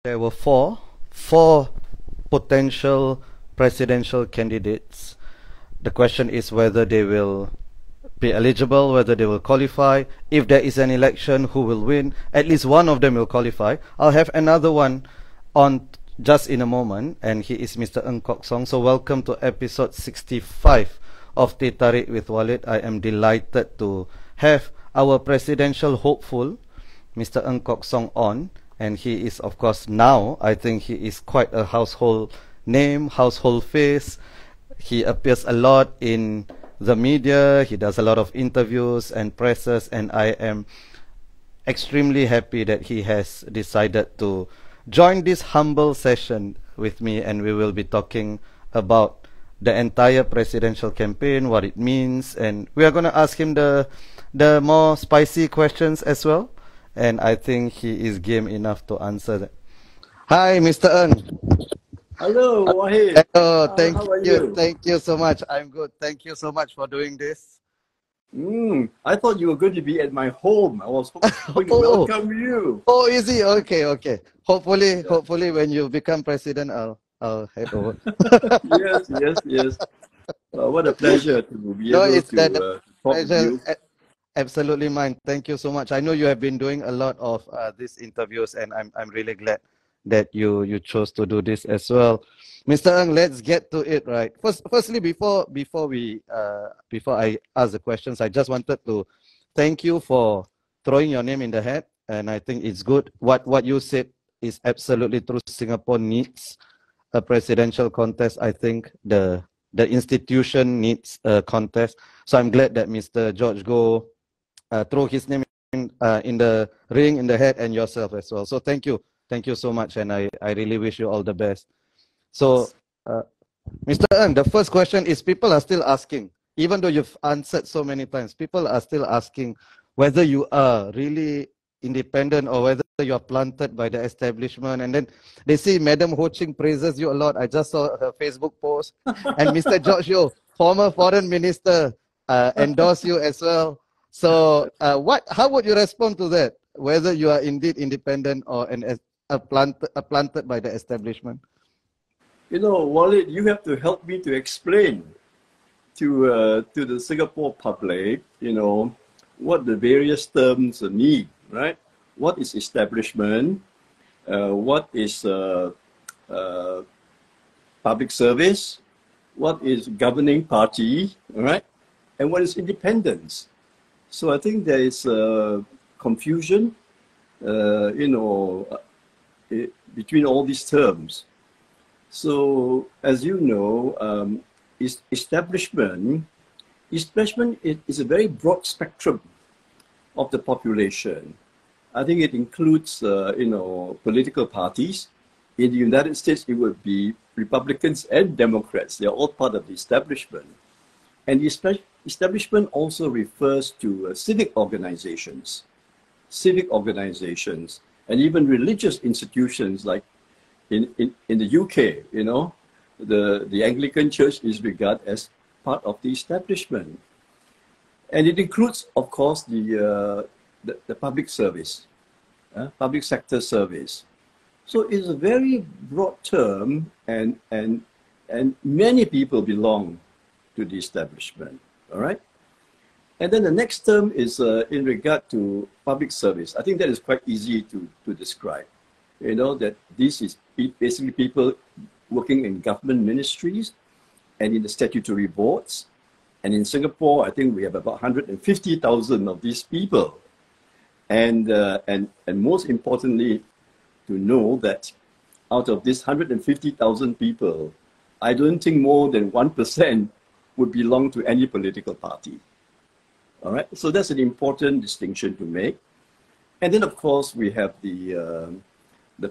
There were four potential presidential candidates. The question is whether they will be eligible, whether they will qualify. If there is an election, who will win? At least one of them will qualify. I'll have another one on just in a moment, and he is Mr. Ng Kok Song. So welcome to episode 65 of Teh Tarik with Walid. I am delighted to have our presidential hopeful, Mr. Ng Kok Song, on. And he is, of course, now, I think he is quite a household name, household face. He appears a lot in the media. He does a lot of interviews and presses, and I am extremely happy that he has decided to join this humble session with me, and we will be talking about the entire presidential campaign, what it means, and we are going to ask him the more spicy questions as well. And I think he is game enough to answer that. Hi, Mr. Ng. Hello, Walid. Hello, How are you? Thank you so much. I'm good. Thank you so much for doing this. I thought you were going to be at my home. I was hoping to welcome you. Oh, is he? Okay. Hopefully when you become president, I'll head over. Yes. What a pleasure to be able to talk to you. Absolutely mine. Thank you so much. I know you have been doing a lot of these interviews, and I'm really glad that you chose to do this as well. Mr. Ng, let's get to it, right? Firstly, before I ask the questions, I just wanted to thank you for throwing your name in the hat, and I think it's good. What you said is absolutely true. Singapore needs a presidential contest. I think the institution needs a contest. So I'm glad that Mr. George Goh throw his name in the ring, in the hat, and yourself as well. So thank you so much, and I really wish you all the best. So Mr. Ng, the first question is, people are still asking, even though you've answered so many times, people are still asking whether you are really independent or whether you are planted by the establishment. And then they see Madam Ho Ching praises you a lot. I just saw her Facebook post. And Mr. George Yeo, former foreign minister, endorsed you as well. So how would you respond to that, whether you are indeed independent or planted by the establishment? You know, Walid, you have to help me to explain to the Singapore public, what the various terms mean, right? What is establishment? What is public service? What is governing party, right? And what is independence? So I think there is confusion, between all these terms. So as you know, establishment is a very broad spectrum of the population. I think it includes, political parties. In the United States, it would be Republicans and Democrats. They're all part of the establishment. And the establishment also refers to civic organizations, and even religious institutions, like in the UK, the Anglican Church is regarded as part of the establishment. And it includes, of course, the public service, public sector service. So it's a very broad term, and many people belong to the establishment, all right? And then the next term is in regard to public service. I think that is quite easy to describe. That this is basically people working in government ministries and in the statutory boards. And in Singapore, I think we have about 150,000 of these people. And most importantly, to know that out of these 150,000 people, I don't think more than 1% would belong to any political party. All right, so that's an important distinction to make. And then, of course, we have the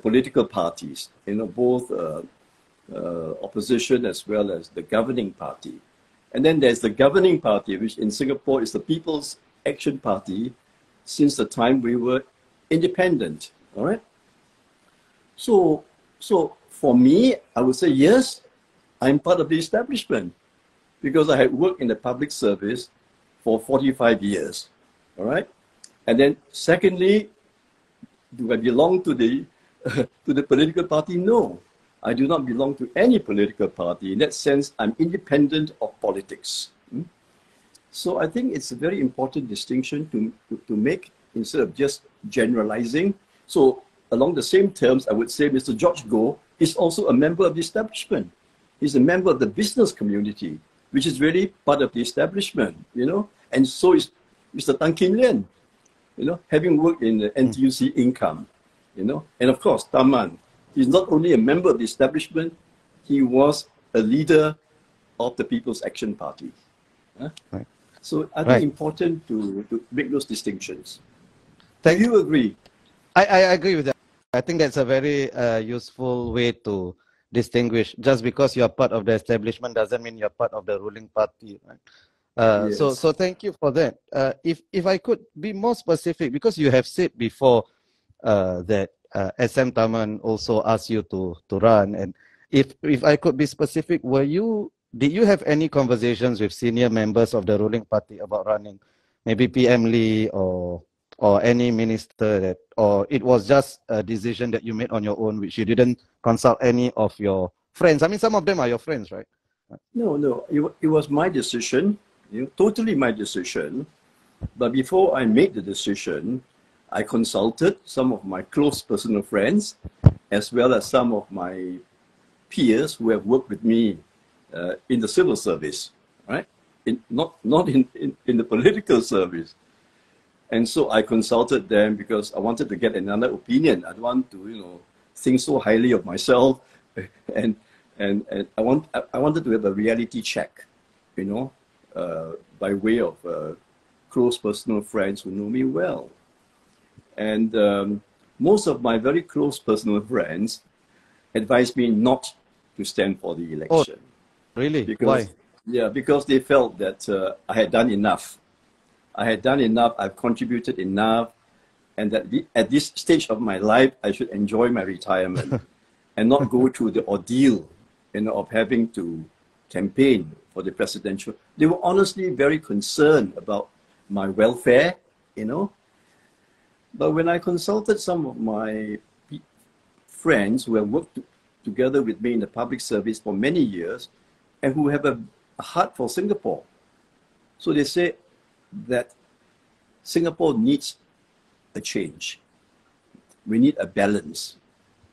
political parties, both opposition as well as the governing party. And then there's the governing party, which in Singapore is the People's Action Party since the time we were independent. All right. So for me, I would say, yes, I'm part of the establishment because I had worked in the public service for 45 years. All right. And then secondly, do I belong to the to the political party? No. I do not belong to any political party. In that sense, I'm independent of politics. So I think it's a very important distinction to make instead of just generalizing. So along the same terms, I would say Mr. George Goh is also a member of the establishment. He's a member of the business community, which is really part of the establishment, and so is Mr. Tan Kim Lian, having worked in the NTUC income, and of course, Taman, he's not only a member of the establishment, he was a leader of the People's Action Party. Right. So I think important to make those distinctions. Do you agree? I agree with that. I think that's a very useful way to distinguish. Just because you're part of the establishment doesn't mean you're part of the ruling party, right? Yes. So thank you for that. If I could be more specific, because you have said before that SM Taman also asked you to run, and if I could be specific, did you have any conversations with senior members of the ruling party about running, maybe PM Lee or any minister, or it was just a decision that you made on your own, which you didn't consult any of your friends? I mean, some of them are your friends, right? No, it was my decision, totally my decision. But before I made the decision, I consulted some of my close personal friends, as well as some of my peers who have worked with me in the civil service, right? Not in the political service. And so I consulted them because I wanted to get another opinion. I don't want to, think so highly of myself, and I wanted to have a reality check, by way of close personal friends who know me well. And most of my very close personal friends advised me not to stand for the election. Oh, really? Why? Yeah, because they felt that I had done enough. I've contributed enough, and that at this stage of my life, I should enjoy my retirement and not go through the ordeal, of having to campaign for the presidential. They were honestly very concerned about my welfare, But when I consulted some of my friends who have worked together with me in the public service for many years and who have a heart for Singapore, so they say that Singapore needs a change. We need a balance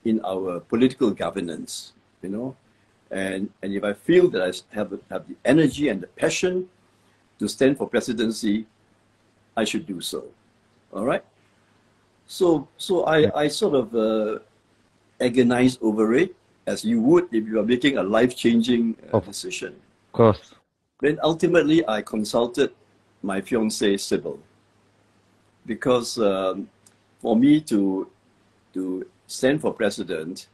in our political governance, And if I feel that I have the energy and the passion to stand for presidency, I should do so. All right? So I sort of agonized over it, as you would if you are making a life-changing decision. Of course. Then ultimately, I consulted my fiancée, Sybil, because for me to stand for president,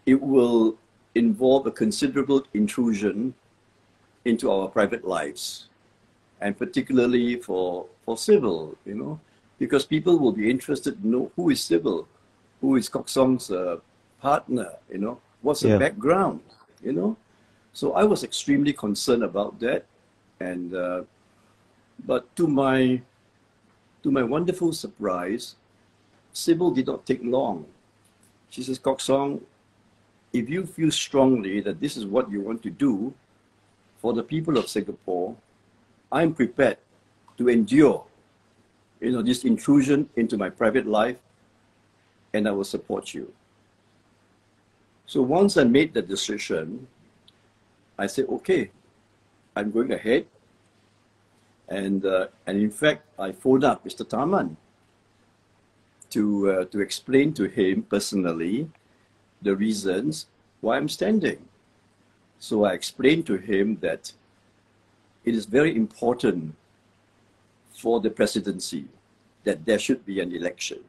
it will involve a considerable intrusion into our private lives, and particularly for Sybil, because people will be interested to know who is Sybil, who is Kok Song's partner, what's the background, So I was extremely concerned about that, and but to my wonderful surprise, Sybil did not take long. She says, Kok Song, if you feel strongly that this is what you want to do for the people of Singapore, I'm prepared to endure, this intrusion into my private life, and I will support you. So once I made the decision, I said, okay, I'm going ahead. And in fact, I phoned up Mr. Taman to explain to him personally the reasons why I'm standing. So I explained to him that it is very important for the presidency that there should be an election,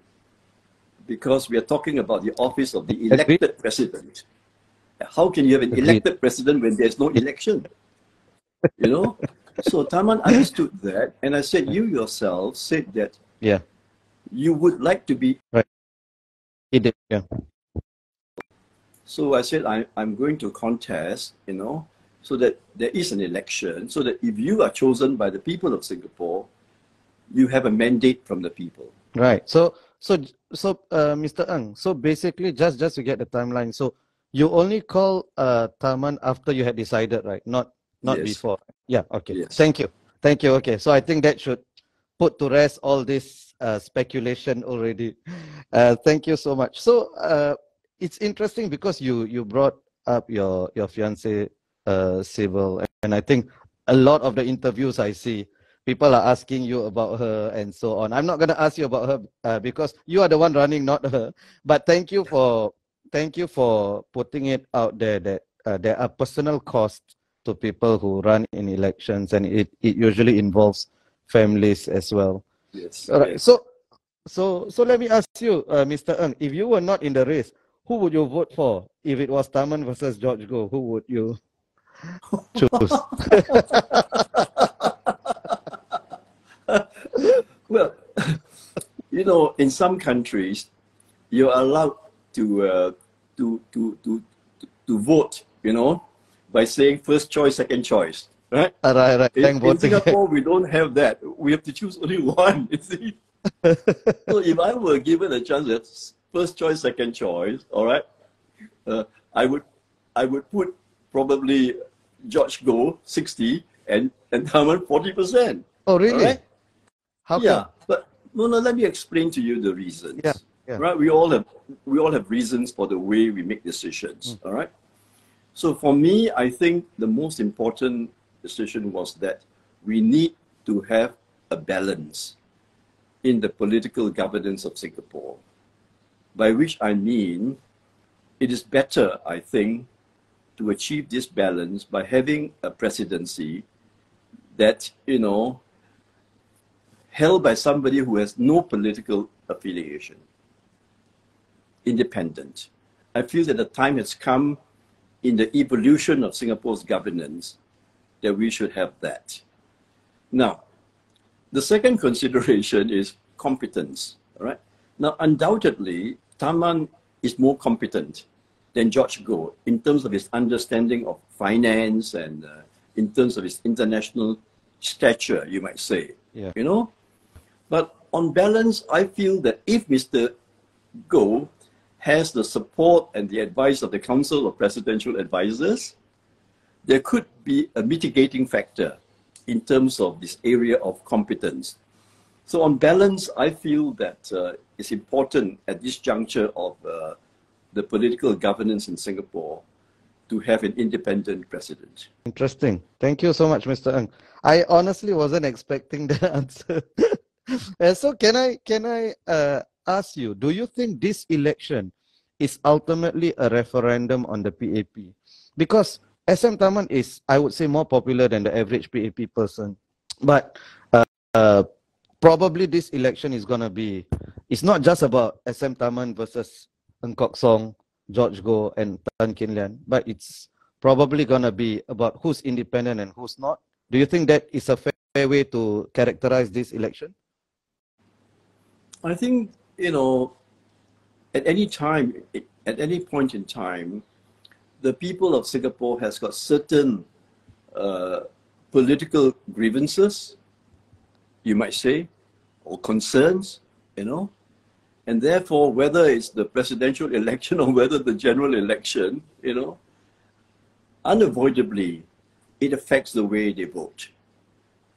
because we are talking about the office of the elected president. How can you have an elected president when there's no election? So Taman understood that, and I said, you yourself said that you would like to be. Right. He did, yeah. So I said, I'm going to contest, so that there is an election, so that if you are chosen by the people of Singapore, you have a mandate from the people. Right. So Mr. Ng, so basically, just to get the timeline, so you only call Taman after you had decided, right? Not Yes, before. Yeah. Okay. yes. Thank you. Okay. So I think that should put to rest all this speculation already. Thank you so much. So it's interesting because you brought up your fiance, Sybil, and I think a lot of the interviews I see, people are asking you about her and so on. I'm not going to ask you about her because you are the one running, not her. But thank you for putting it out there that there are personal costs to people who run in elections, and it usually involves families as well. Yes, All right. yes. So let me ask you, Mr. Ng, if you were not in the race, who would you vote for? If it was Taman versus George Go, who would you choose? Well, you know, in some countries, you're allowed to to to to to vote. You know, by saying first choice, second choice, right? Right. Thank In voting. Singapore, we don't have that. We have to choose only one. You see. So if I were given a chance at first choice, second choice, all right, uh, I would I would put probably George Go 60 and Herman 40%. Oh, All really? right. How Yeah, come? but no, no. Let me explain to you the Yeah, reasons. yeah. Right. We all have reasons for the way we make decisions. Mm. All right. So for me, I think the most important decision was that we need to have a balance in the political governance of Singapore. By which I mean, it is better, I think, to achieve this balance by having a presidency that, you know, held by somebody who has no political affiliation, independent. I feel that the time has come in the evolution of Singapore's governance that we should have that. Now, the second consideration is competence. All right. Now, undoubtedly, Taman is more competent than George Goh in terms of his understanding of finance and in terms of his international stature, you might say. Yeah. You know, but on balance, I feel that if Mr. Goh has the support and the advice of the Council of Presidential Advisors, there could be a mitigating factor in terms of this area of competence. So on balance, I feel that it's important at this juncture of the political governance in Singapore to have an independent president. Interesting. Thank you so much, Mr. Ng. I honestly wasn't expecting the answer. So can I ask you, do you think this election is ultimately a referendum on the PAP? Because SM Taman is, I would say, more popular than the average PAP person. But uh, probably this election is gonna be, it's not just about SM Taman versus Ng Kok Song, George Goh, and Tan Kin Lian, but it's probably gonna be about who's independent and who's not. Do you think that is a fair way to characterize this election? I think, you know, at any time, at any point in time, the people of Singapore has got certain political grievances, you might say, or concerns, you know, and therefore, whether it's the presidential election or whether the general election, you know, unavoidably, it affects the way they vote.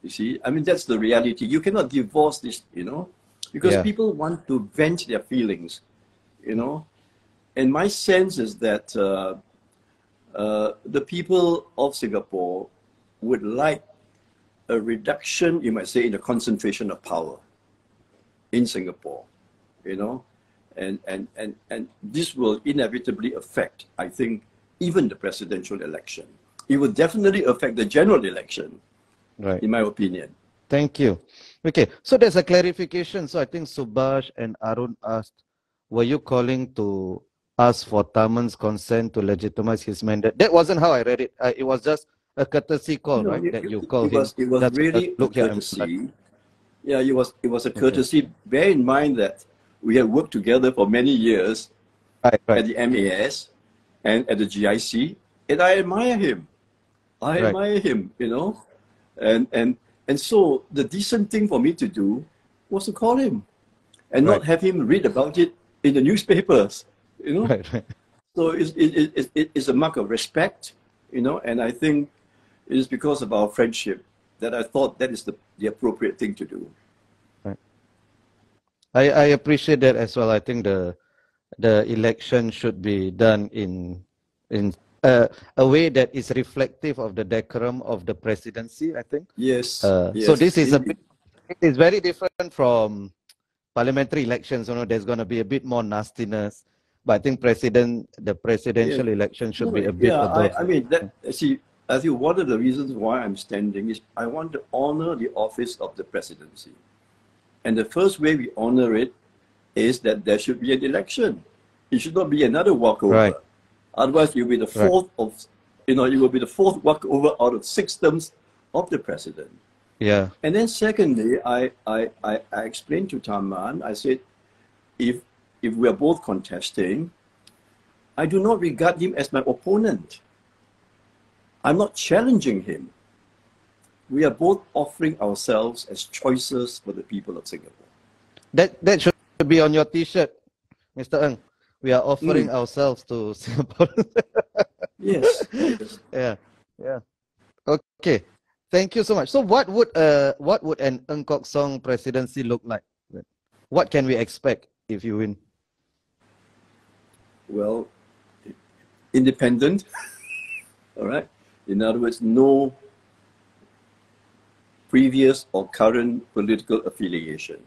You see, I mean, that's the reality. You cannot divorce this, you know, because Yeah. people want to vent their feelings, you know. And my sense is that the people of Singapore would like a reduction, you might say, in the concentration of power in Singapore, you know, and this will inevitably affect, I think, even the presidential election. It will definitely affect the general election, Right. in my opinion. Thank you. Okay, so there's a clarification. So I think Subhash and Arun asked, were you calling to ask for Taman's consent to legitimize his mandate? That wasn't how I read it. It was just a courtesy call, No, right? That you call him. it was That's really a look here, I'm blood. courtesy. Yeah, it was a Okay. courtesy. Bear in mind that we have worked together for many years Right, at right, the MAS and at the GIC, and I admire him. I right. admire him, you know, and so the decent thing for me to do was to call him. and not have him read about it in the newspapers, you know. Right. So it's a mark of respect, you know, and I think it is because of our friendship that I thought that is the appropriate thing to do. Right. I appreciate that as well. I think the election should be done in a way that is reflective of the decorum of the presidency, I think. Yes, So yes. this is it is very different from parliamentary elections. You know, there's going to be a bit more nastiness, but I think the Yes. presidential election should be a bit Yeah, above. I mean, see, I think one of the reasons why I'm standing is I want to honor the office of the presidency. And the first way we honor it is that there should be an election. It should not be another walkover. Right. Otherwise, you'll be the fourth of, you know, you will be the fourth walkover out of 6 terms of the president. Yeah. And then secondly, I explained to Taman, I said, if we are both contesting, I do not regard him as my opponent. I'm not challenging him. We are both offering ourselves as choices for the people of Singapore. That should be on your T-shirt, Mr. Ng. We are offering ourselves to Singapore. Yes. Yeah. Yeah. Okay. Thank you so much. So what would an Ng Kok Song presidency look like? What can we expect if you win? Well, independent. All right. In other words, no previous or current political affiliation.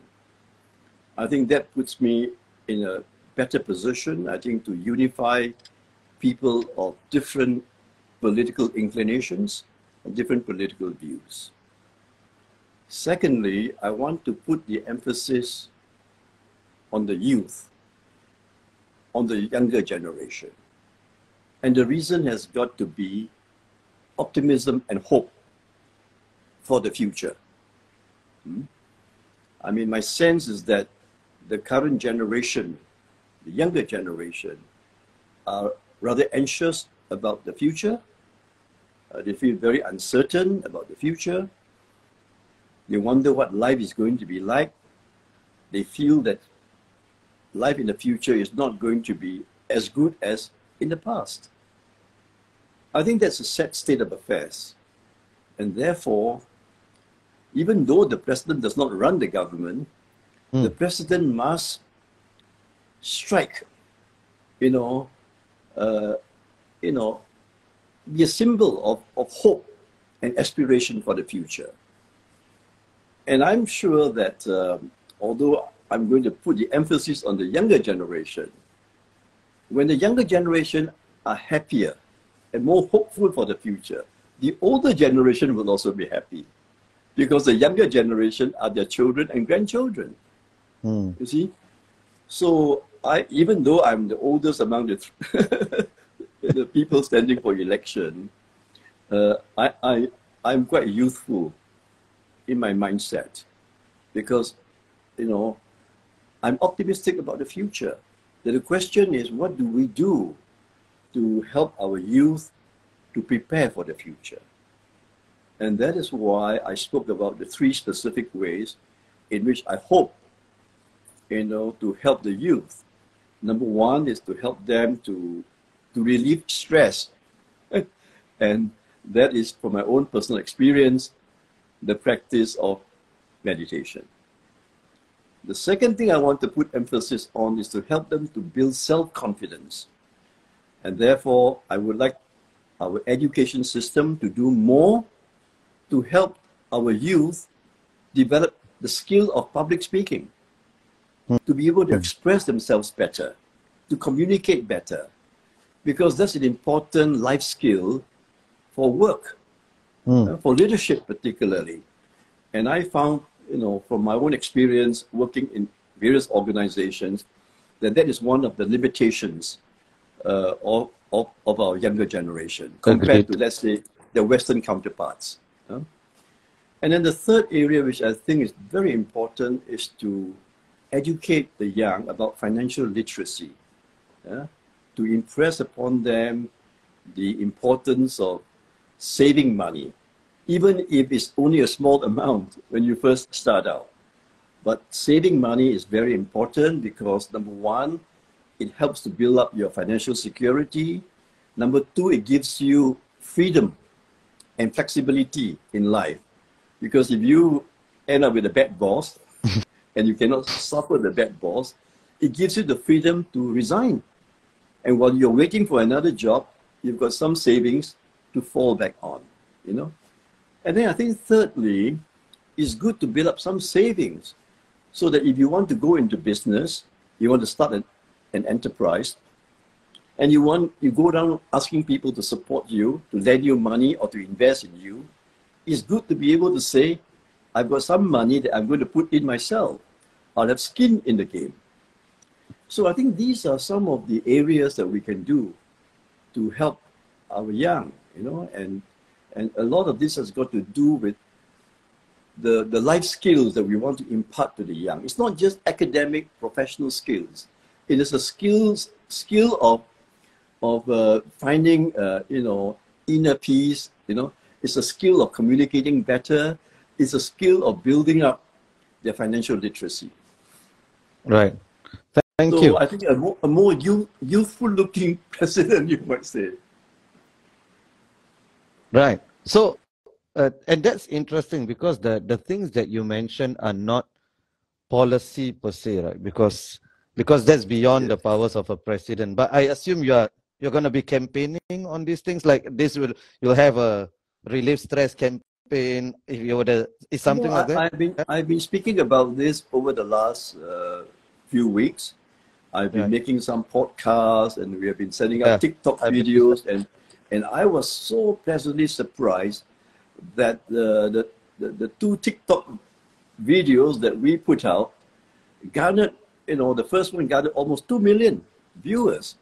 I think that puts me in a better position, I think, to unify people of different political inclinations and different political views. Secondly, I want to put the emphasis on the youth, on the younger generation. And the reason has got to be optimism and hope for the future. I mean, my sense is that the current generation, the younger generation, are rather anxious about the future. They feel very uncertain about the future. They wonder what life is going to be like. They feel that life in the future is not going to be as good as in the past. I think that's a sad state of affairs. And therefore, even though the president does not run the government, the president must strike, be a symbol of hope and aspiration for the future. And I'm sure that although I'm going to put the emphasis on the younger generation, when the younger generation are happier and more hopeful for the future, the older generation will also be happy, because the younger generation are their children and grandchildren. You see? So even though I'm the oldest among the people standing for election, I'm quite youthful in my mindset, because, I'm optimistic about the future. The question is, what do we do to help our youth to prepare for the future? And that is why I spoke about the 3 specific ways in which I hope, to help the youth. Number 1 is to help them to relieve stress. And that is, from my own personal experience, the practice of meditation. The second thing I want to put emphasis on is to help them to build self-confidence. And therefore, I would like our education system to do more to help our youth develop the skill of public speaking, to be able to express themselves better, to communicate better, because that's an important life skill for work, for leadership particularly. And I found, from my own experience working in various organizations, that is one of the limitations of our younger generation compared to, let's say, their Western counterparts. And then the third area, which I think is very important, is to educate the young about financial literacy, to impress upon them the importance of saving money, even if it's only a small amount when you first start out. But saving money is very important because number one, it helps to build up your financial security. Number two, it gives you freedom and flexibility in life. Because if you end up with a bad boss and you cannot suffer the bad boss, it gives you the freedom to resign. And while you're waiting for another job, you've got some savings to fall back on, you know. And then I think thirdly, it's good to build up some savings so that if you want to go into business, you want to start an enterprise, and you go down asking people to support you, to lend you money or to invest in you, it's good to be able to say, I've got some money that I'm going to put in myself. I'll have skin in the game. So I think these are some of the areas that we can do to help our young, you know, and a lot of this has got to do with the life skills that we want to impart to the young. It's not just academic, professional skills. It is a skill of finding, you know, inner peace, you know. It's a skill of communicating better. It's a skill of building up their financial literacy. Right. Thank so you. I think a more youthful-looking president, you might say. Right. So, and that's interesting because the things that you mentioned are not policy per se, right? Because that's beyond the powers of a president. But I assume you're going to be campaigning on these things. Like this you'll have a relief stress campaign. If you would, is something like that. I've been speaking about this over the last few weeks. I've been making some podcasts, and we have been sending out TikTok videos, and I was so pleasantly surprised that the two TikTok videos that we put out garnered, you know, the first one garnered almost 2 million viewers,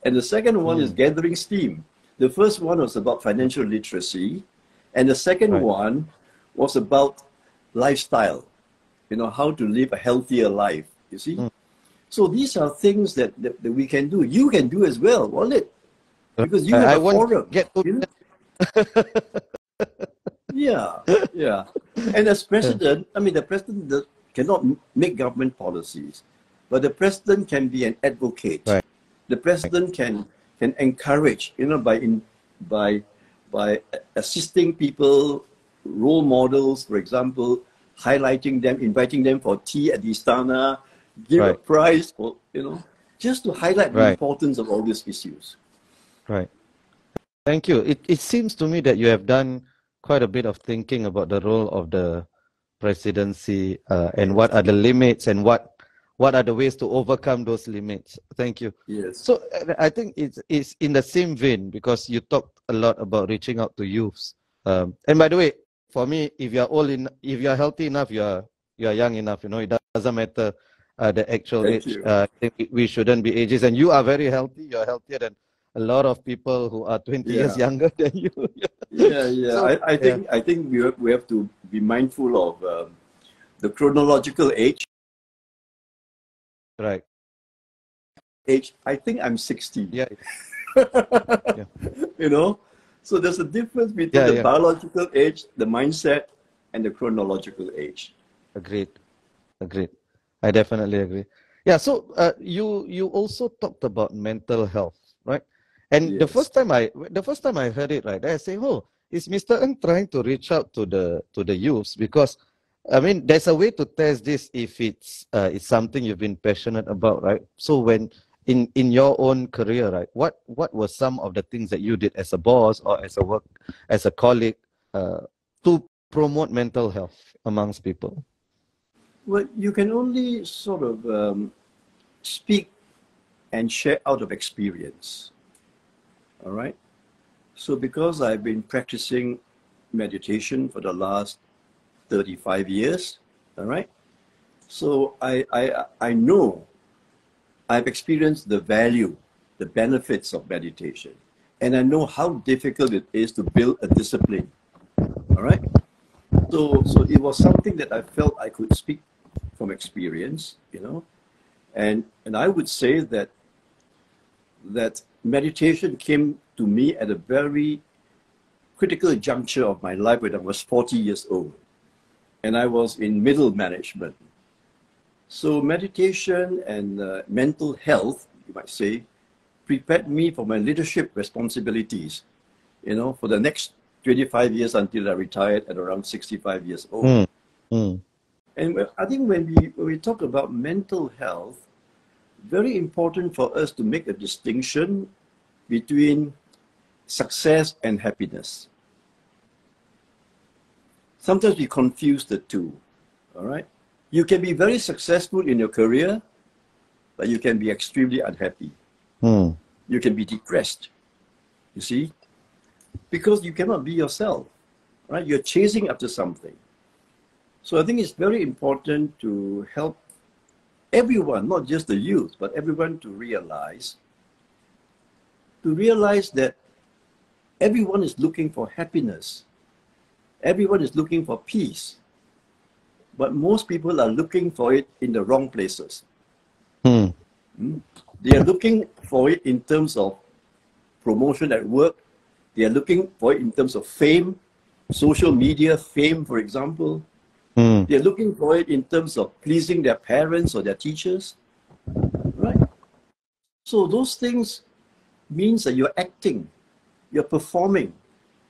and the second one is gathering steam. The first one was about financial literacy, and the second one was about lifestyle, you know, how to live a healthier life, you see. So these are things that we can do. You can do as well, Walid, because you have a forum. You know? Yeah. And as president, I mean, the president cannot make government policies, but the president can be an advocate. Right. The president can encourage, you know, by assisting people, role models, for example, highlighting them, inviting them for tea at the Istana, give a prize, or, you know, just to highlight the importance of all these issues. Right. Thank you. It seems to me that you have done quite a bit of thinking about the role of the presidency and what are the limits and what are the ways to overcome those limits. Thank you. Yes. So I think it's in the same vein because you talked a lot about reaching out to youths. And by the way, for me, if you're healthy enough, you're young enough. You know, it doesn't matter the actual age. I think we shouldn't be ages. And you are very healthy. You're healthier than a lot of people who are 20 years younger than you. So, I think we have to be mindful of the chronological age. Right. Age. I think I'm 60. Yeah. You know, so there's a difference between the biological age, the mindset, and the chronological age. Agreed. I definitely agree. Yeah. So you also talked about mental health, right? And the first time I heard it, right, I say, oh, is Mr. Ng trying to reach out to the youths? Because I mean, there's a way to test this if it's something you've been passionate about, right? So when in your own career, right, what were some of the things that you did as a boss or as a colleague to promote mental health amongst people? Well, you can only sort of speak and share out of experience. All right. So because I've been practicing meditation for the last 35 years, all right. So I know I've experienced the value, the benefits of meditation, and I know how difficult it is to build a discipline. All right. So it was something that I felt I could speak from experience, you know, and I would say that meditation came to me at a very critical juncture of my life when I was 40 years old, and I was in middle management, So meditation and mental health, you might say, prepared me for my leadership responsibilities, you know, for the next 25 years until I retired at around 65 years old. Mm. Mm. And I think when we talk about mental health, very important for us to make a distinction between success and happiness. Sometimes we confuse the two, all right? You can be very successful in your career, but you can be extremely unhappy. Mm. You can be depressed, you see? Because you cannot be yourself, right? You're chasing after something. So I think it's very important to help everyone, not just the youth, but everyone to realize that everyone is looking for happiness. Everyone is looking for peace. But most people are looking for it in the wrong places. Mm. They are looking for it in terms of promotion at work. They are looking for it in terms of fame, social media fame, for example. Mm. They're looking for it in terms of pleasing their parents or their teachers, right? So those things means that you're acting, you're performing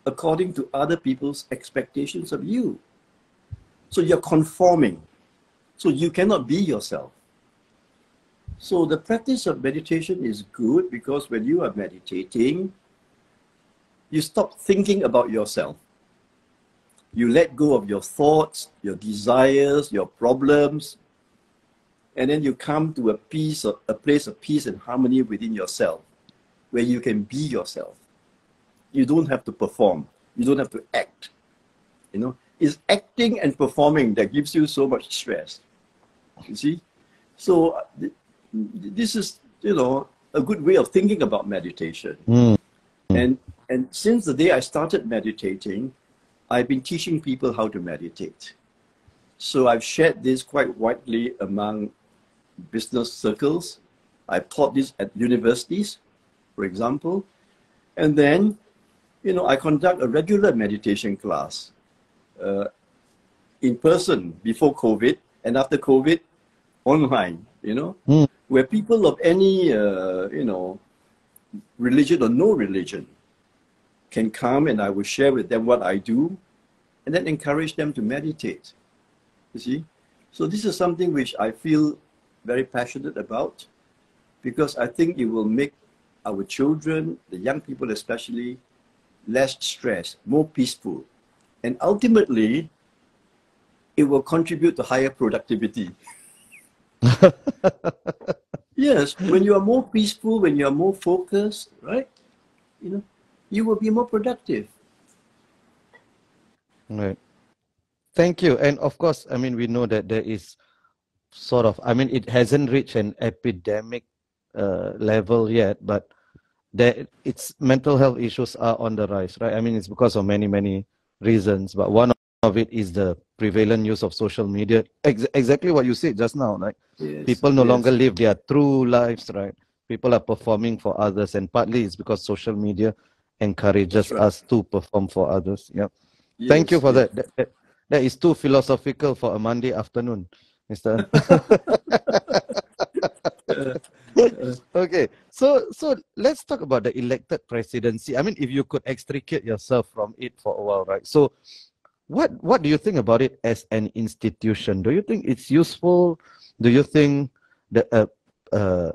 according to other people's expectations of you. So you're conforming. So you cannot be yourself. So the practice of meditation is good because when you are meditating, you stop thinking about yourself. You let go of your thoughts, your desires, your problems, and then you come to a place of peace and harmony within yourself, where you can be yourself. You don't have to perform. You don't have to act. You know, it's acting and performing that gives you so much stress. You see, so this is, you know, a good way of thinking about meditation. Mm. And since the day I started meditating, I've been teaching people how to meditate. So I've shared this quite widely among business circles. I've taught this at universities, for example. And then, you know, I conduct a regular meditation class in person before COVID, and after COVID, online, you know, Mm. where people of any, you know, religion or no religion can come, and I will share with them what I do and then encourage them to meditate, you see. So this is something which I feel very passionate about, because I think it will make our children, the young people especially, less stressed, more peaceful. And ultimately, it will contribute to higher productivity. Yes, when you are more peaceful, when you are more focused, right? You know, you will be more productive. Right. Thank you. And of course, I mean, we know that there is sort of, I mean, it hasn't reached an epidemic level yet, but its mental health issues are on the rise, right? I mean, it's because of many, many reasons, but one of it is the prevalent use of social media. Exactly what you said just now, right? Yes, People no longer yes, live their true lives, right? People are performing for others, and partly it's because social media that's encourages right. us to perform for others. Yeah. Thank you Yes, for yes. that. That is too philosophical for a Monday afternoon, Mr. Okay, so let's talk about the elected presidency. I mean, if you could extricate yourself from it for a while, right? So, what do you think about it as an institution? Do you think it's useful? Do you think that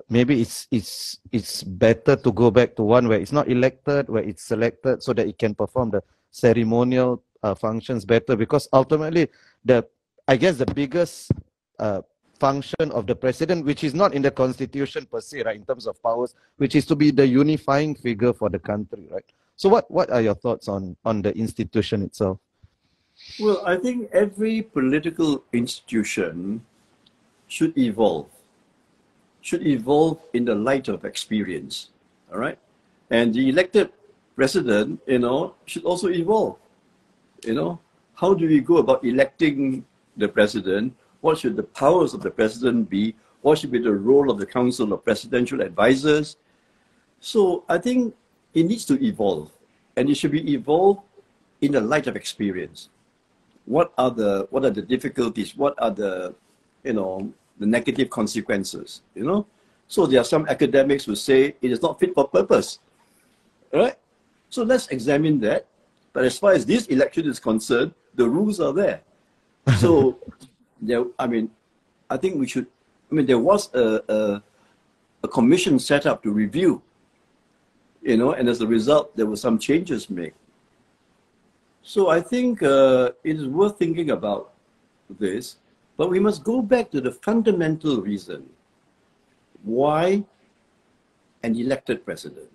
maybe it's better to go back to one where it's not elected, where it's selected, so that it can perform the ceremonial functions better? Because ultimately, I guess the biggest uh, function of the president, which is not in the constitution per se, right, in terms of powers, which is to be the unifying figure for the country, right? So what are your thoughts on the institution itself? Well, I think every political institution should evolve in the light of experience, all right? And the elected president, you know, should also evolve, you know. How do we go about electing the president? What should the powers of the president be? What should be the role of the Council of Presidential Advisors? So I think it needs to evolve, and it should be evolved in the light of experience. What are the difficulties? What are the, you know, the negative consequences, you know. So there are some academics who say it is not fit for purpose, right? So let's examine that. But as far as this election is concerned, the rules are there. So, I think we should, there was a commission set up to review, you know, and as a result, there were some changes made. So I think it is worth thinking about this, but we must go back to the fundamental reason why an elected president.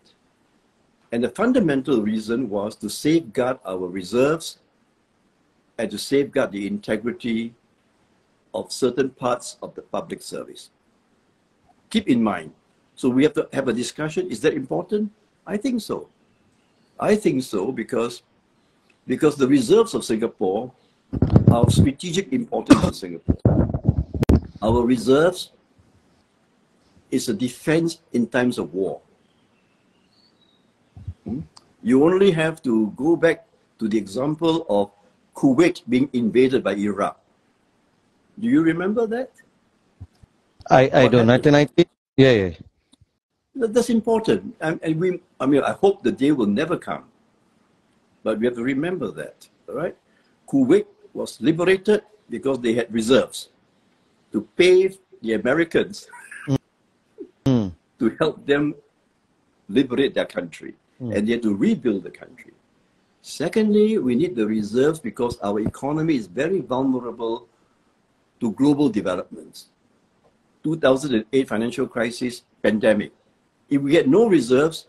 And the fundamental reason was to safeguard our reserves and to safeguard the integrity of certain parts of the public service. Keep in mind, so we have to have a discussion. Is that important? I think so. I think so because the reserves of Singapore are of strategic importance to Singapore. Our reserves is a defense in times of war. You only have to go back to the example of Kuwait being invaded by Iraq. Do you remember that? I don't. 1990. Yeah. That's important. I hope the day will never come. But we have to remember that, all right? Kuwait was liberated because they had reserves to pay the Americans to help them liberate their country. And they had to rebuild the country. Secondly, we need the reserves because our economy is very vulnerable to global developments. 2008 financial crisis, pandemic. If we had no reserves,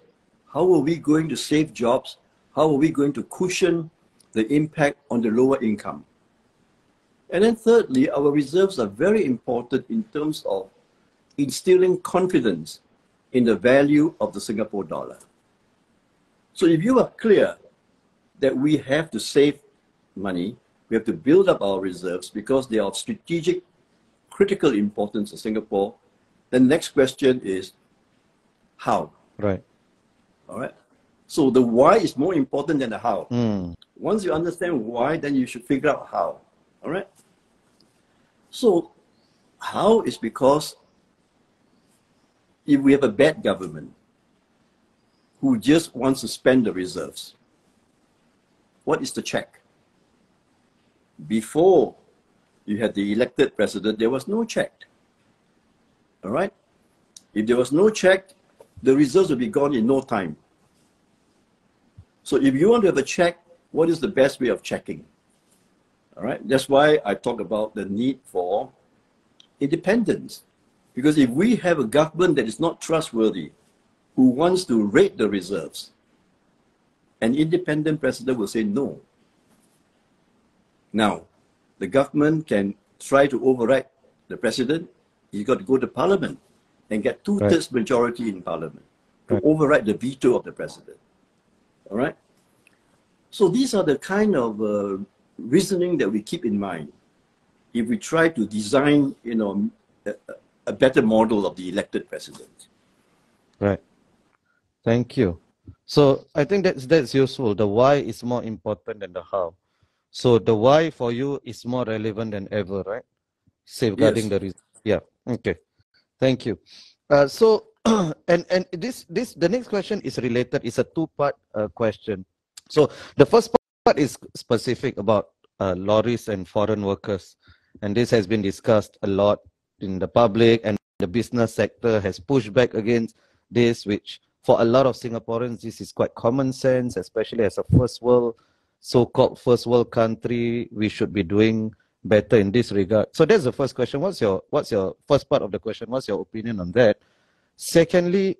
how are we going to save jobs? How are we going to cushion the impact on the lower income? And then thirdly, our reserves are very important in terms of instilling confidence in the value of the Singapore dollar. So if you are clear that we have to save money, we have to build up our reserves because they are of strategic, critical importance to Singapore, the next question is how? Right. All right. So the why is more important than the how. Once you understand why, then you should figure out how. All right. So how is because if we have a bad government who just wants to spend the reserves, what is the check? Before you had the elected president, there was no check. All right? If there was no check, the reserves would be gone in no time. So if you want to have a check, what is the best way of checking? All right? That's why I talk about the need for independence. Because if we have a government that is not trustworthy, who wants to raid the reserves, an independent president will say no. Now, the government can try to override the president. He's got to go to parliament and get two-thirds majority in parliament to override the veto of the president. All right? So these are the kind of reasoning that we keep in mind if we try to design, you know, a better model of the elected president. Right. Thank you. So I think that's useful. The why is more important than the how. So the why for you is more relevant than ever, right? Safeguarding the reason. Yeah. Okay. Thank you. So and the next question is related. It's a two-part question. So the first part is specific about lorries and foreign workers, and this has been discussed a lot in the public, and the business sector has pushed back against this, which for a lot of Singaporeans, this is quite common sense, especially as a so-called first world country. We should be doing better in this regard. So that's the first question. What's your first part of the question? What's your opinion on that? Secondly,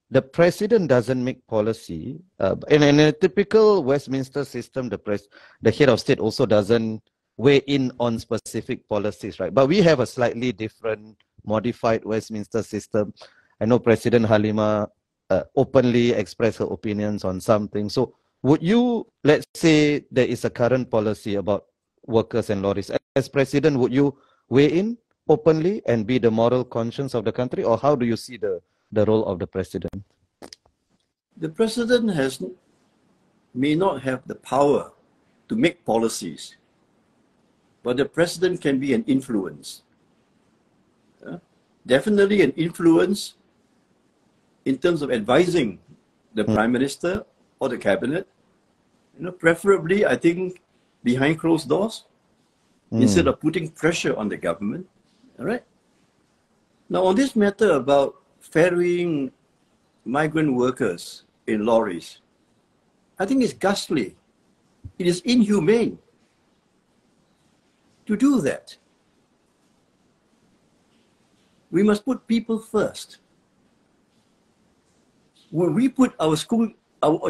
the president doesn't make policy. In a typical Westminster system, the head of state also doesn't weigh in on specific policies, right? But we have a slightly different, modified Westminster system. I know President Halima openly expressed her opinions on something. So would you, let's say there is a current policy about workers and lorries. As president, would you weigh in openly and be the moral conscience of the country? Or how do you see the role of the president? The president may not have the power to make policies, but the president can be an influence. definitely an influence in terms of advising the Prime Minister or the Cabinet, preferably, I think, behind closed doors, instead of putting pressure on the government. All right. Now, on this matter about ferrying migrant workers in lorries, I think it's ghastly. It is inhumane to do that. We must put people first. When we put our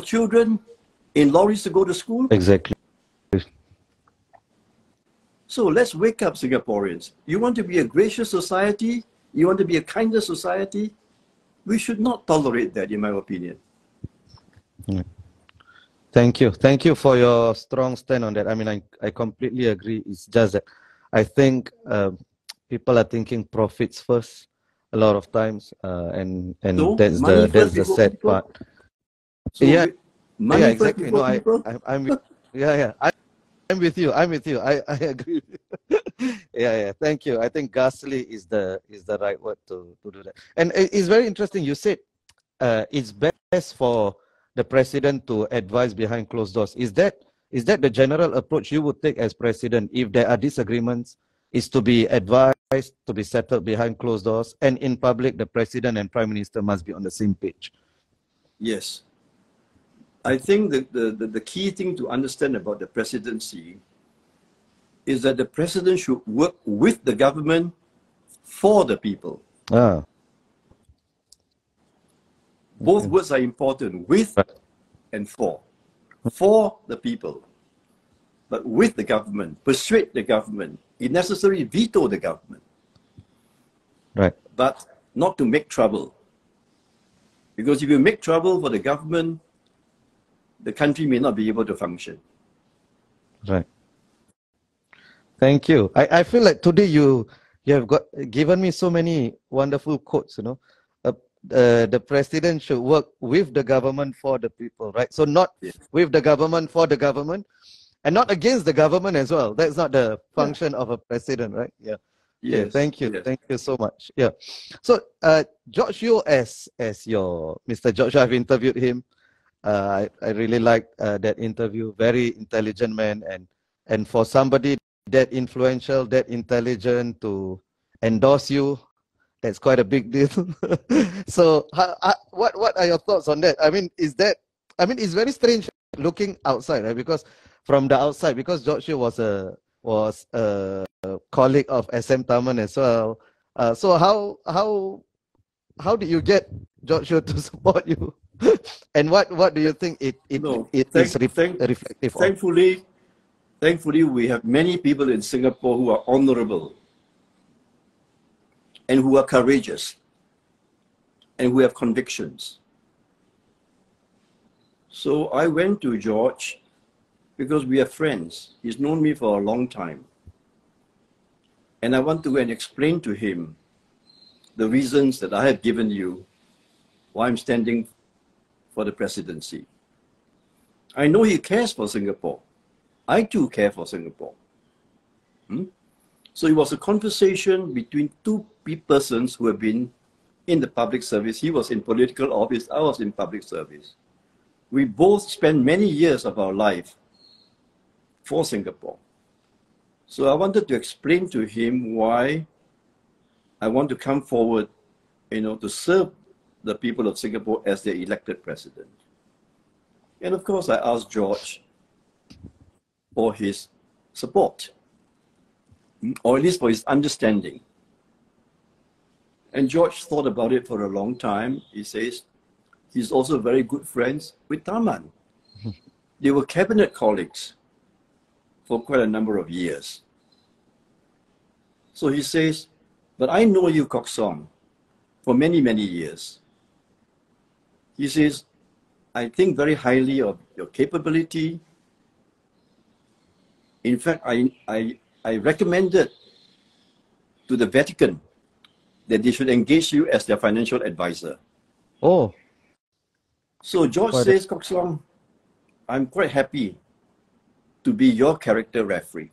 children in lorries to go to school? Exactly. So let's wake up, Singaporeans. You want to be a gracious society? You want to be a kinder society? We should not tolerate that, in my opinion. Thank you. Thank you for your strong stand on that. I mean, I completely agree. It's just that I think people are thinking profits first a lot of times, and So, that's money the first that's the before sad people? part. So Yeah, money yeah, first exactly. No, before people? I'm yeah. I'm with you. I'm with you. I agree. Yeah. Thank you. I think ghastly is the right word to do that. And it's very interesting. You said it's best for the president to advise behind closed doors. Is that the general approach you would take as president if there are disagreements? Is to be advised, to be settled behind closed doors, and in public, the president and prime minister must be on the same page. Yes. I think the key thing to understand about the presidency is that the president should work with the government for the people. Ah, Both words are important, with right. and for. For the people, but with the government, persuade the government, if necessary, veto the government. Right. But not to make trouble. Because if you make trouble for the government, the country may not be able to function. Right. Thank you. I feel like today you have given me so many wonderful quotes, the president should work with the government for the people, right? So not Yeah. with the government for the government, and not against the government as well. That's not the Yeah. function of a president, right? Yeah. Okay, Yes. thank you. Yes. Thank you so much. Yeah. So George Yeo, as your Mr. George, I've interviewed him. I really liked that interview. Very intelligent man, and for somebody that influential, that intelligent to endorse you, that's quite a big deal. So, what are your thoughts on that? I mean, it's very strange looking outside, right? Because from the outside, because George Yeo was a colleague of SM Taman as well. So how did you get George Yeo to support you? And what do you think it No, is reflective of? thankfully, we have many people in Singapore who are honorable and who are courageous and who have convictions. So I went to George because we are friends. He's known me for a long time. And I want to go and explain to him the reasons that I have given you why I'm standing for the presidency. I know he cares for Singapore. I too care for Singapore. So it was a conversation between two persons who have been in the public service. He was in political office, I was in public service. We both spent many years of our life for Singapore. So I wanted to explain to him why I want to come forward, to serve the people of Singapore as their elected president. And of course, I asked George for his support, or at least for his understanding. And George thought about it for a long time. He says he's also very good friends with Taman. They were cabinet colleagues for quite a number of years. So he says, but I know you, Kok Song, for many, many years. He says, I think very highly of your capability. In fact, I recommended to the Vatican that they should engage you as their financial advisor. Oh. So George says, Kok Song, I'm quite happy to be your character referee.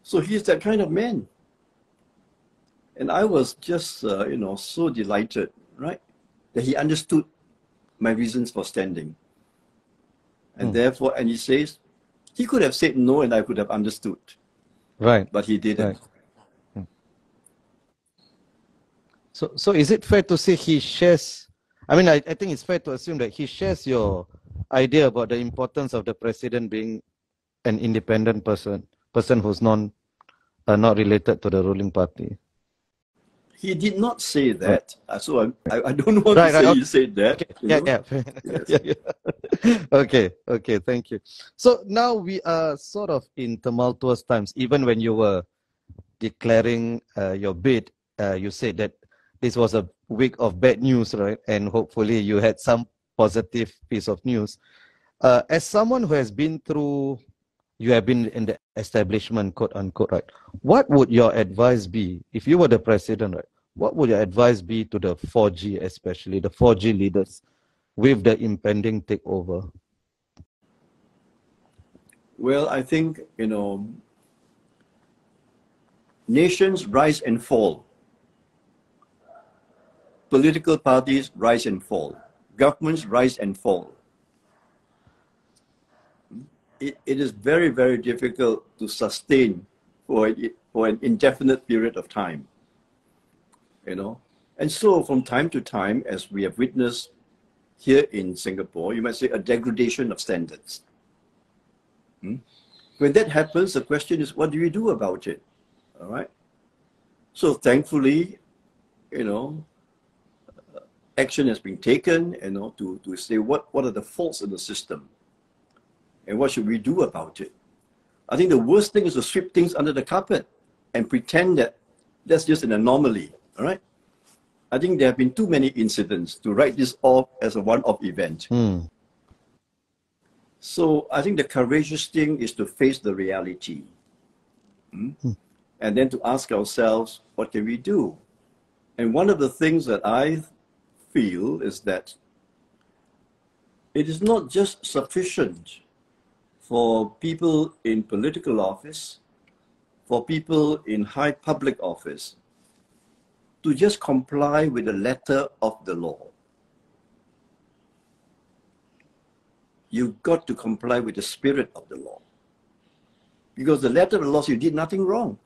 So he's that kind of man. And I was just, so delighted, right? That he understood my reasons for standing. And therefore, and he says, he could have said no and I could have understood. Right. But he didn't. Right. So is it fair to say he shares, I mean, I think it's fair to assume that he shares your idea about the importance of the president being an independent person who's not related to the ruling party. He did not say Right. that. So I don't want to say Okay. he said that. Okay. Yeah. Yes. Yeah. Okay. Thank you. So now we are sort of in tumultuous times. Even when you were declaring your bid, you said that this was a week of bad news, right? And hopefully you had some positive piece of news. As someone who has been through, you have been in the establishment, quote unquote, right? What would your advice be if you were the president, right? What would your advice be to the 4G, especially the 4G leaders, with the impending takeover? Well, I think, nations rise and fall. Political parties rise and fall. Governments rise and fall. It is very, very difficult to sustain for an indefinite period of time. And so from time to time, as we have witnessed here in Singapore, you might say a degradation of standards. When that happens, the question is, what do we do about it? All right. So thankfully, action has been taken, to say what are the faults in the system and what should we do about it. I think the worst thing is to sweep things under the carpet and pretend that that's just an anomaly. All right. I think there have been too many incidents to write this off as a one-off event. So I think the courageous thing is to face the reality. And then to ask ourselves, what can we do? And one of the things that I feel is that it is not just sufficient for people in political office, for people in high public office, to just comply with the letter of the law. You've got to comply with the spirit of the law. Because the letter of the law says you did nothing wrong.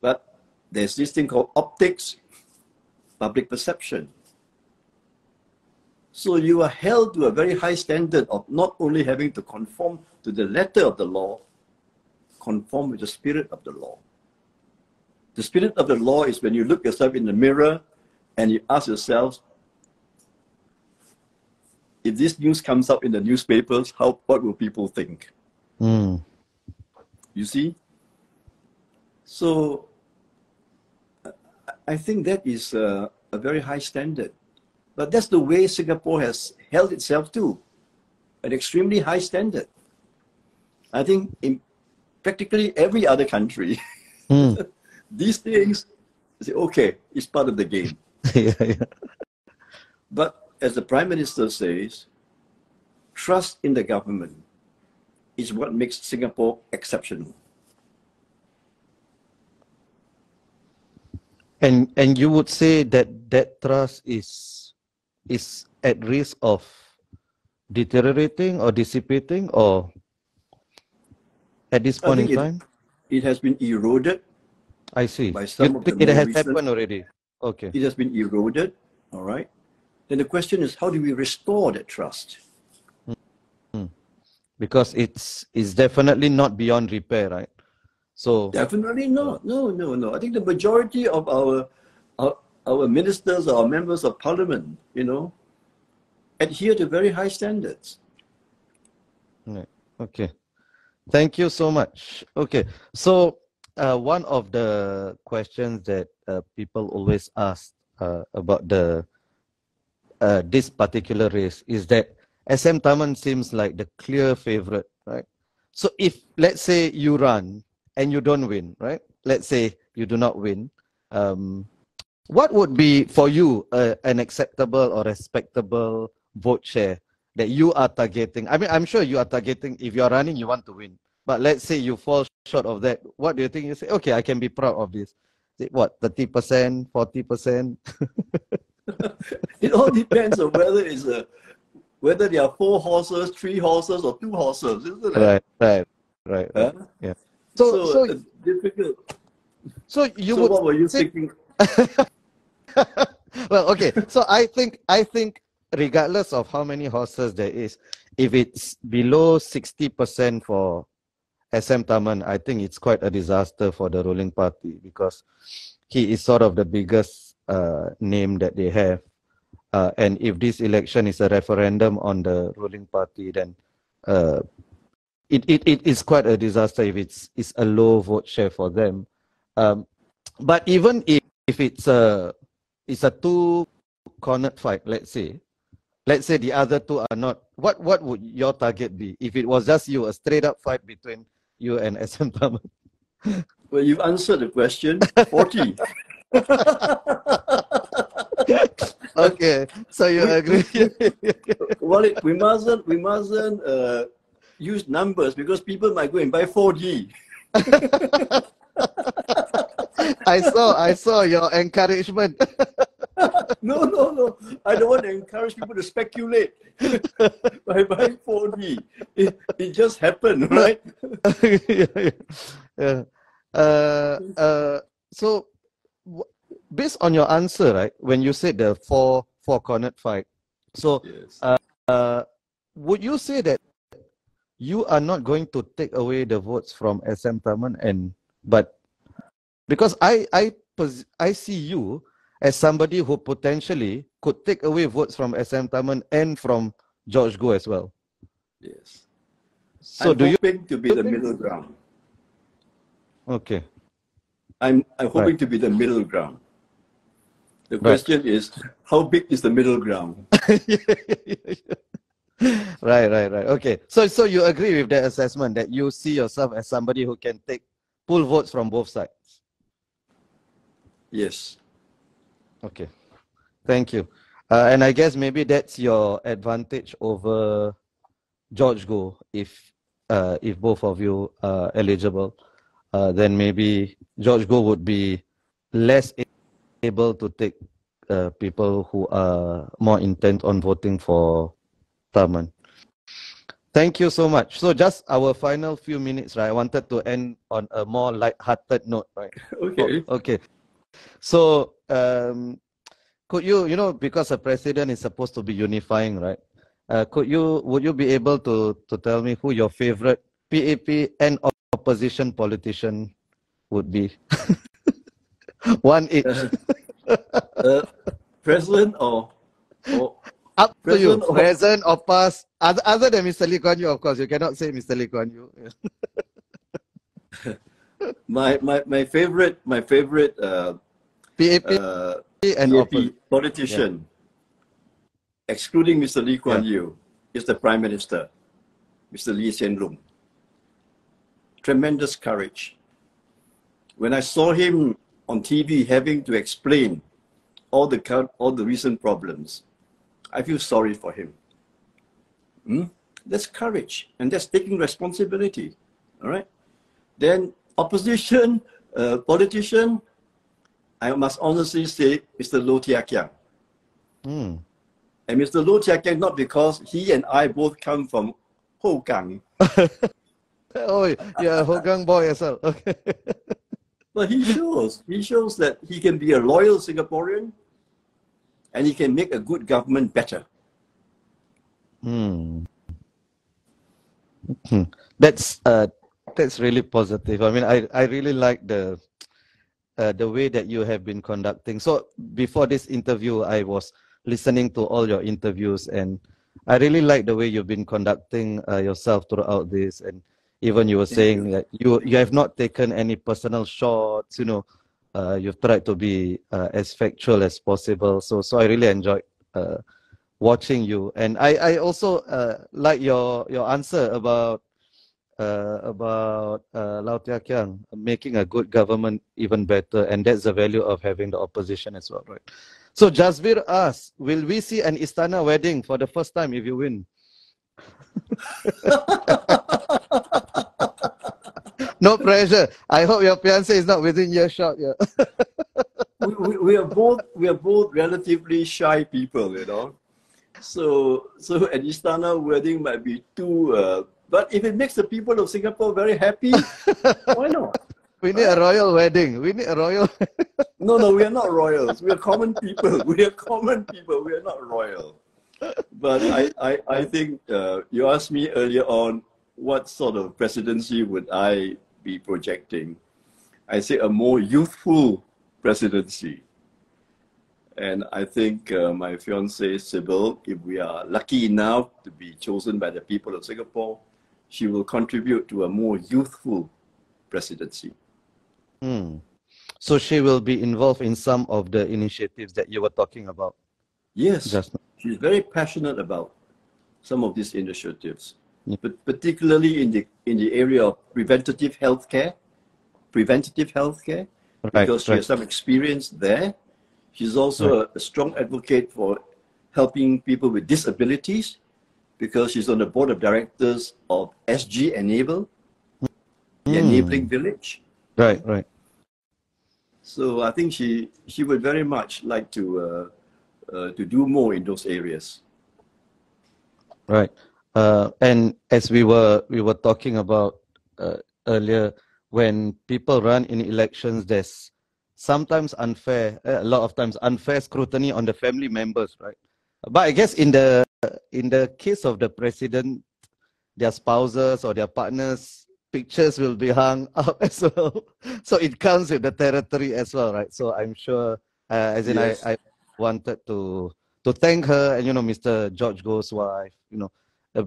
But there's this thing called optics, public perception. So you are held to a very high standard of not only having to conform to the letter of the law, conform with the spirit of the law. The spirit of the law is when you look yourself in the mirror and you ask yourself, if this news comes up in the newspapers, what will people think? You see? So I think that is a very high standard. But that's the way Singapore has held itself to, an extremely high standard. I think in practically every other country, these things, say, okay, it's part of the game. But as the Prime Minister says, trust in the government is what makes Singapore exceptional. And you would say that that trust is at risk of deteriorating or dissipating, or at this point in time? It has been eroded. I see. By some you of the think it more has recent, happened already? Okay. It has been eroded, all right? Then the question is, how do we restore that trust? Because it's definitely not beyond repair, right? So definitely not. No. I think the majority of our ministers, our members of parliament, adhere to very high standards. Right. Okay. Thank you so much. Okay. So one of the questions that people always ask about this particular race is that SM Taman seems like the clear favorite, right? So if, let's say, you run and you don't win, right? Let's say you do not win. What would be for you an acceptable or respectable vote share that you are targeting? I mean, I'm sure you are targeting, if you are running, you want to win. But let's say you fall short of that. What do you think? You say, okay, I can be proud of this. what, 30%, 40%? It all depends on whether there are 4 horses, 3 horses, or 2 horses, isn't it? Right. Huh? Yeah. So difficult. So you So would what were you say, thinking? well, okay. So I think regardless of how many horses there is, if it's below 60% for SM Taman, I think it's quite a disaster for the ruling party, because he is sort of the biggest name that they have. And if this election is a referendum on the ruling party, then it is quite a disaster if it's a low vote share for them. But even if it's a two-cornered fight, let's say the other two are not, what would your target be if it was just you, a straight up fight between you and SM Taman? Well, you've answered the question. 40. Okay, so you agree? Walid, we mustn't use numbers, because people might go and buy 4G. I saw your encouragement. No. I don't want to encourage people to speculate by buying 4G. It just happened, right? Yeah. So based on your answer, right, when you said the four-cornered fight, so Yes. would you say that you are not going to take away the votes from SM Taman, but because I see you as somebody who potentially could take away votes from SM Taman and from George Goh as well? Yes. So I'm hoping to be the middle ground. Okay. I'm hoping to be the middle ground. The question is, how big is the middle ground? Right. Okay. So you agree with that assessment, that you see yourself as somebody who can pull votes from both sides? Yes. Okay. Thank you. And I guess maybe that's your advantage over George Goh, if both of you are eligible. Then maybe George Goh would be less able to take people who are more intent on voting for Taman. Thank you so much. So just our final few minutes, right? I wanted to end on a more light-hearted note, right? Okay. Okay. So could you because a president is supposed to be unifying, right? Would you be able to tell me who your favorite PAP and opposition politician would be? One each. President or Up to you. President or Present or past. Other than Mr. Lee Kuan Yew, of course. You cannot say Mr. Lee Kuan Yew. my favorite PAP and PAP politician, excluding Mr. Lee Kuan Yew, is the Prime Minister, Mr. Lee Hsien Loong. Tremendous courage. When I saw him on TV having to explain all the recent problems, I feel sorry for him. That's courage, and that's taking responsibility. All right. Then opposition politician, I must honestly say, Mr. Low Tia Kiang. And Mr. Low Tia Kiang, not because he and I both come from Hougang. Oh, yeah, Hougang boy as well. Okay. But he shows that he can be a loyal Singaporean, and he can make a good government better. That's really positive. I mean, I really like the way that you have been conducting. So before this interview, I was listening to all your interviews, and I really like the way you've been conducting yourself throughout this. And even you were saying that you have not taken any personal shots. You've tried to be as factual as possible. So I really enjoyed watching you. And I also like your answer about Lau Tia Kiang making a good government even better, and that's the value of having the opposition as well, right? So Jasbir asks, will we see an Istana wedding for the first time if you win? No pressure. I hope your fiance is not within earshot. Yeah. We are both relatively shy people, you know. So an Istana wedding might be too, but if it makes the people of Singapore very happy, why not? We need a royal wedding. We need a royal. No, we are not royals. We are common people. We are common people. We are not royal. But I think you asked me earlier on what sort of presidency would I be projecting. I say a more youthful presidency. And I think my fiancée, Sybil, if we are lucky enough to be chosen by the people of Singapore, she will contribute to a more youthful presidency. So she will be involved in some of the initiatives that you were talking about. Yes, Just now. she's very passionate about some of these initiatives, Yeah. but particularly in the area of preventative healthcare, because she has some experience there. She's also a strong advocate for helping people with disabilities, because she's on the board of directors of SG Enable, the enabling village. Right. So I think she would very much like to do more in those areas. Right. And as we were talking about earlier, when people run in elections, there's sometimes unfair, a lot of times unfair scrutiny on the family members, right? But I guess in the case of the president, their spouses or their partners' pictures will be hung up as well. So it comes with the territory as well, right? So I'm sure, as in Yes. I wanted to thank her and, you know, Mr. George Goh's wife, you know,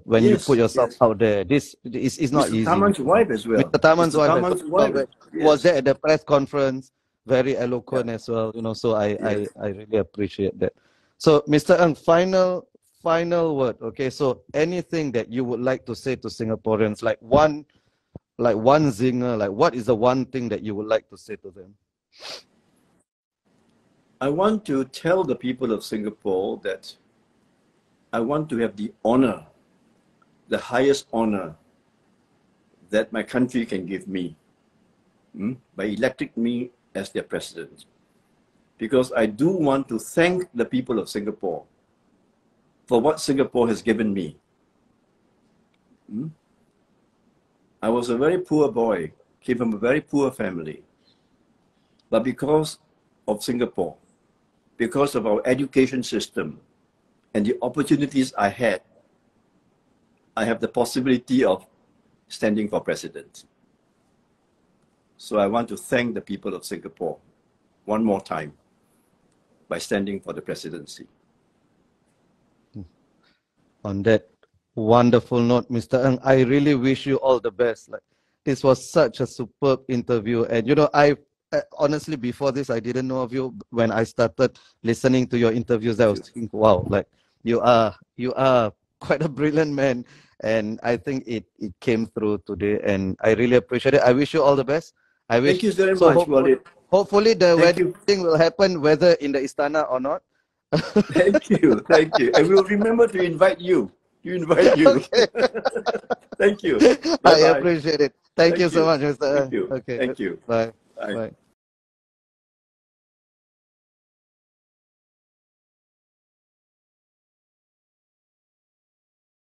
when you put yourself out there, this is not Mr. easy. Taman's wife as well. Mr. Taman's Mr. wife Taman's wife. was Yes. there at the press conference, very eloquent as well, you know, so I really appreciate that. So Mr. Ng, final word, okay? So anything that you would like to say to Singaporeans, like one zinger, like what is the one thing that you would like to say to them? I want to tell the people of Singapore that I want to have the honor, the highest honor that my country can give me by electing me as their president. Because I do want to thank the people of Singapore for what Singapore has given me. I was a very poor boy, came from a very poor family. But because of Singapore, because of our education system and the opportunities I had, I have the possibility of standing for president. So I want to thank the people of Singapore one more time by standing for the presidency. On that wonderful note, Mr. Ng, I really wish you all the best. Like, this was such a superb interview, and you know, I honestly, before this, I didn't know of you. When I started listening to your interviews, I was thinking, wow, like you are quite a brilliant man, and I think it came through today, and I really appreciate it. I wish you all the best. I wish. Thank you very much, Walid. Hopefully the wedding will happen, whether in the Istana or not. Thank you. And we'll remember to invite you. Okay. Thank you. I appreciate it. Thank you so much, Mr. Thank you. Okay. Thank you. Bye. Bye. Bye.